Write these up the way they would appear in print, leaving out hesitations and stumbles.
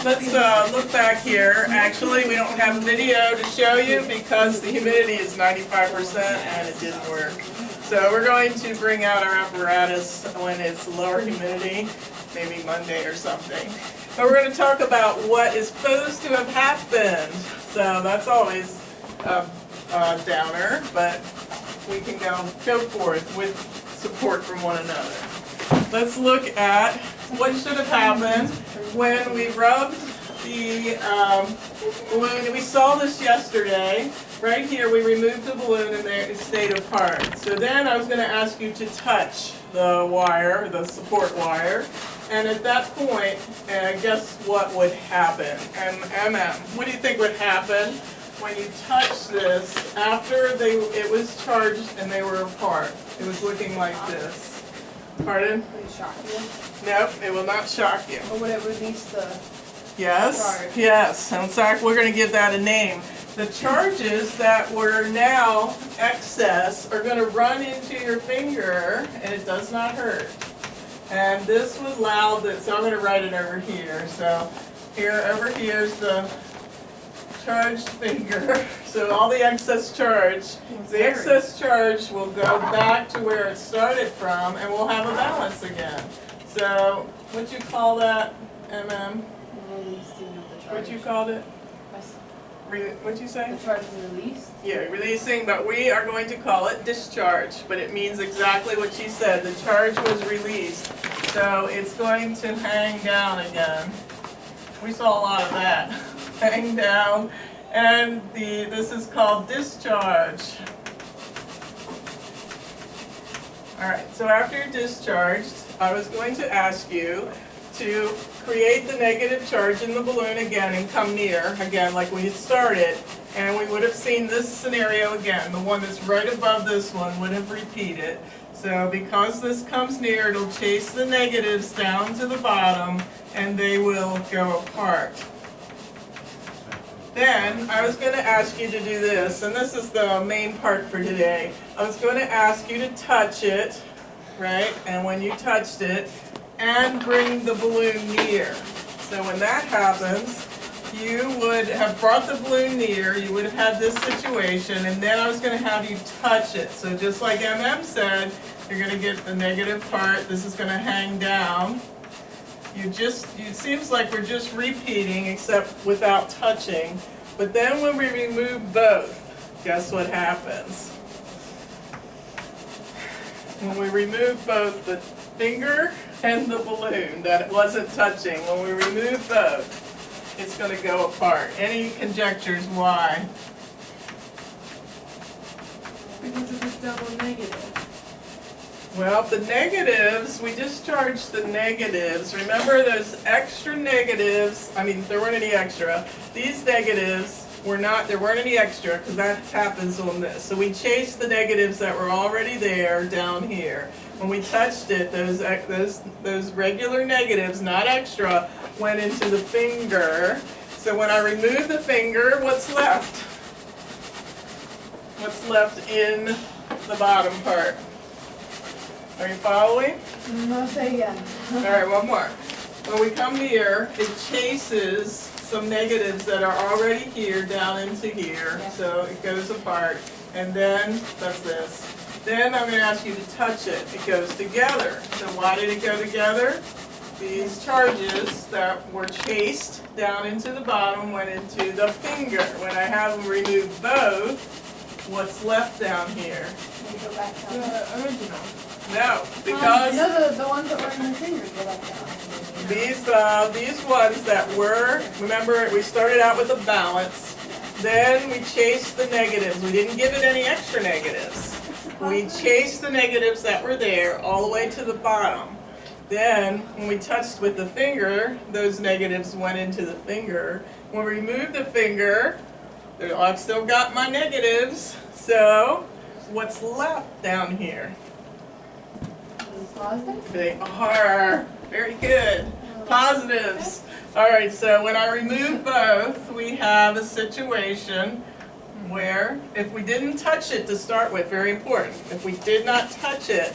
Let's look back here. Actually, we don't have video to show you because the humidity is 95% and it didn't work. So we're going to bring out our apparatus when it's lower humidity, maybe Monday or something. But we're going to talk about what is supposed to have happened. So that's always a downer, but we can go forth with support from one another. Let's look at what should have happened when we rubbed the balloon. We saw this yesterday. Right here we removed the balloon and it stayed apart. So then I was going to ask you to touch the wire, the support wire. And at that point, guess what would happen? What do you think would happen when you touch this after it was charged and they were apart? It was looking like this. Pardon? Would it shock you? Nope, it will not shock you. Or would it release the Yes, charge? yes. In fact, we're going to give that a name. The charges that were now excess are going to run into your finger, and it does not hurt. And this was loud, so I'm going to write it over here. So over here's the charged finger. So all the excess charge, will go back to where it started from, and we'll have a balance again. So what'd you call that, MM? releasing of the charge? What you called it? What'd you say? The charge is released? Yeah, releasing, but we are going to call it discharge, but it means exactly what she said. The charge was released, so it's going to hang down again. We saw a lot of that. Hang down, and this is called discharge. All right, so after you're discharged, I was going to ask you to create the negative charge in the balloon again and come near, again, like we had started, and we would have seen this scenario again. The one that's right above this one would have repeated. So because this comes near, it'll chase the negatives down to the bottom, and they will go apart. Then I was going to ask you to do this, and this is the main part for today. I was going to ask you to touch it, right? And when you touched it, and bring the balloon near. So when that happens, you would have brought the balloon near, you would have had this situation, and then I was going to have you touch it. So just like MM said, you're going to get the negative part, this is going to hang down. It seems like we're just repeating except without touching. But then when we remove both, guess what happens? When we remove both the finger and the balloon that it wasn't touching, when we remove both, it's going to go apart. Any conjectures why? Because of this double negative. Well, the negatives, we discharged the negatives. Remember those extra negatives, there weren't any extra. These negatives there weren't any extra because that happens on this. So we chased the negatives that were already there down here. When we touched it, those regular negatives, not extra, went into the finger. So when I remove the finger, what's left? What's left in the bottom part? Are you following? I'll say again. All right, one more. When we come here, it chases some negatives that are already here down into here. Yeah. So it goes apart. And then, that's this. Then I'm going to ask you to touch it. It goes together. So why did it go together? These charges that were chased down into the bottom went into the finger. When I have them remove both, what's left down here? They go back down. The original. No, because The ones that were in the fingers go back down. these ones that were, remember we started out with a balance, then we chased the negatives. We didn't give it any extra negatives. We chased the negatives that were there all the way to the bottom. Then, when we touched with the finger, those negatives went into the finger. When we removed the finger, I've still got my negatives, so what's left down here? Positive? They are. Very good. Positives. All right, so when I remove both, we have a situation where if we didn't touch it to start with, very important, if we did not touch it,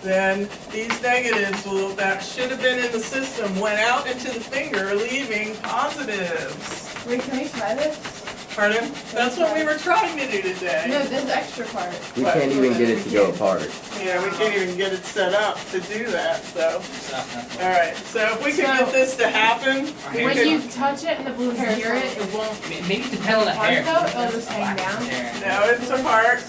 then these negatives that should have been in the system went out into the finger, leaving positives. positives. Wait, can we try this? Pardon? That's what we were trying to do today. No, this extra part. We What? can't even get it to go apart. Yeah, we can't even get it set up to do that, so. Alright, so if we could get this to happen, we When could. you touch it and the balloons hear it, it won't. Maybe depend on the hair. Hard though, it'll just hang down. No, it's apart.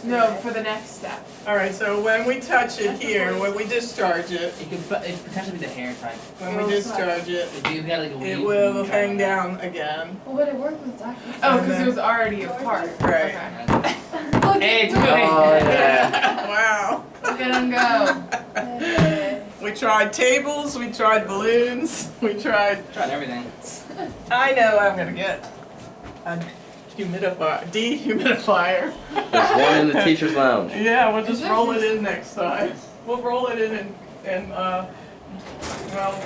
No, for the next step. Alright, so when we touch it here, when we discharge it, It could potentially be the hair type. when we discharge it, You got like a it weave will and hang try down again. Well, would it work with Zach? Oh, because it was already apart. Right. Okay. Look Hey, at do it. Oh, yeah. Wow. Look at him go. Hey. We tried tables, we tried balloons, we tried. Tried everything. I know I'm gonna get a dehumidifier. There's one in the teacher's lounge. Yeah, we'll just roll it in next time. We'll roll it in and well,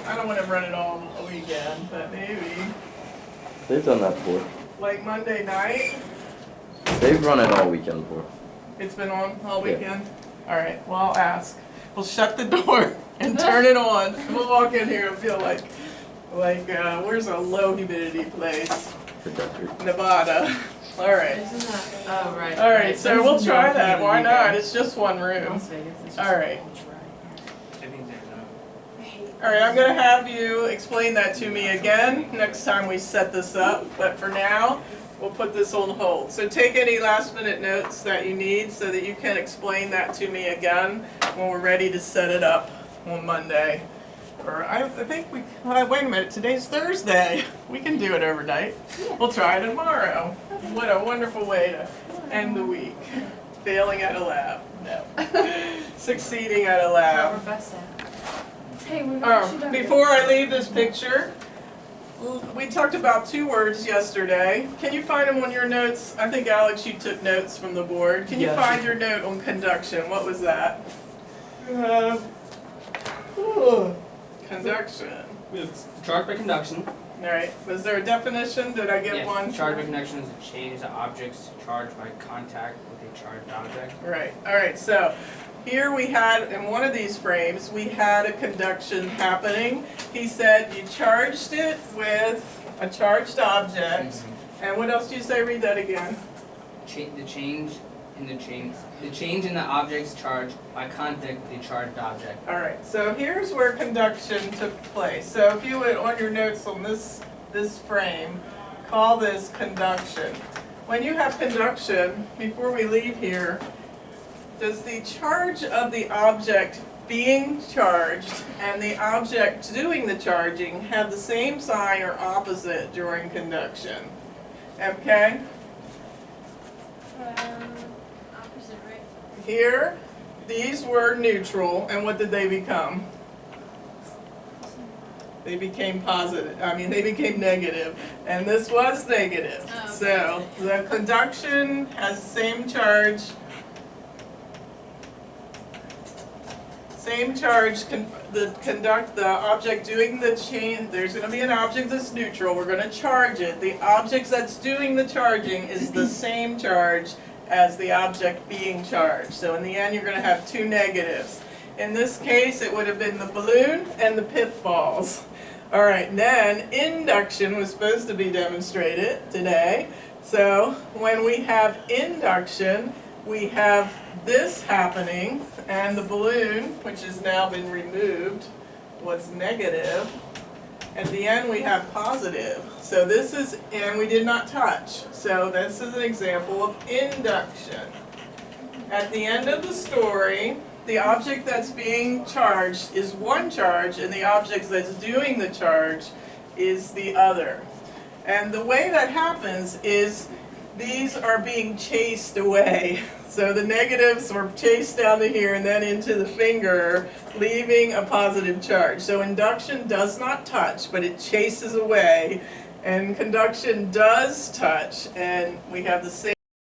I don't wanna run it all weekend, but maybe, They've done that before. like Monday night, They've run it all weekend before. it's been on all Yeah. weekend? Alright, well, I'll ask. We'll shut the door and turn it on. We'll walk in here and feel like, where's a low humidity place? For desert. Nevada. Alright. Isn't that? Oh, right. Alright, so we'll There's try no that. Why humidity not? there. It's just one room. Las Vegas is just Alright. I think there's Alright, I'm gonna have you explain that to me again next time we set this up, but for now, we'll put this on hold. So take any last minute notes that you need so that you can explain that to me again when we're ready to set it up on Monday. Or I think wait a minute, today's Thursday. We can do it overnight. We'll try it tomorrow. What a wonderful way to end the week. Failing at a lab. No. Succeeding at a Our lab. best at. Hey, we've actually done Before I leave this picture, we talked about two words yesterday. Can you find them on your notes? I think Alex, you took notes from the board. Can you Yes. find your note on conduction? What was that? Conduction. It's charged by conduction. Alright, was there a definition? Did I get Yes, one? charged by conduction is a change to objects charged by contact with a charged object. Right, alright, so here we had, in one of these frames, we had a conduction happening. He said you charged it with a charged object. And what else do you say? Read that again. The change in the object's charge by contact with a charged object. Alright, so here's where conduction took place. So if you would, on your notes on this frame, call this conduction. When you have conduction, before we leave here, does the charge of the object being charged and the object doing the charging have the same sign or opposite during conduction? MK? opposite, right? Here, these were neutral, and what did they become? They became positive, they became negative, and this was negative. Oh, okay. So, the conduction has the same charge. The object doing the change, there's gonna be an object that's neutral, we're gonna charge it. The object that's doing the charging is the same charge as the object being charged. So in the end, you're gonna have two negatives. In this case, it would have been the balloon and the pith balls. Alright, then induction was supposed to be demonstrated today. So when we have induction, we have this happening, and the balloon, which has now been removed, was negative. At the end, we have positive. So this is, and we did not touch. So this is an example of induction. At the end of the story, the object that's being charged is one charge, and the object that's doing the charge is the other. And the way that happens is these are being chased away. So the negatives were chased down to here and then into the finger, leaving a positive charge. So induction does not touch, but it chases away, and conduction does touch, and we have the same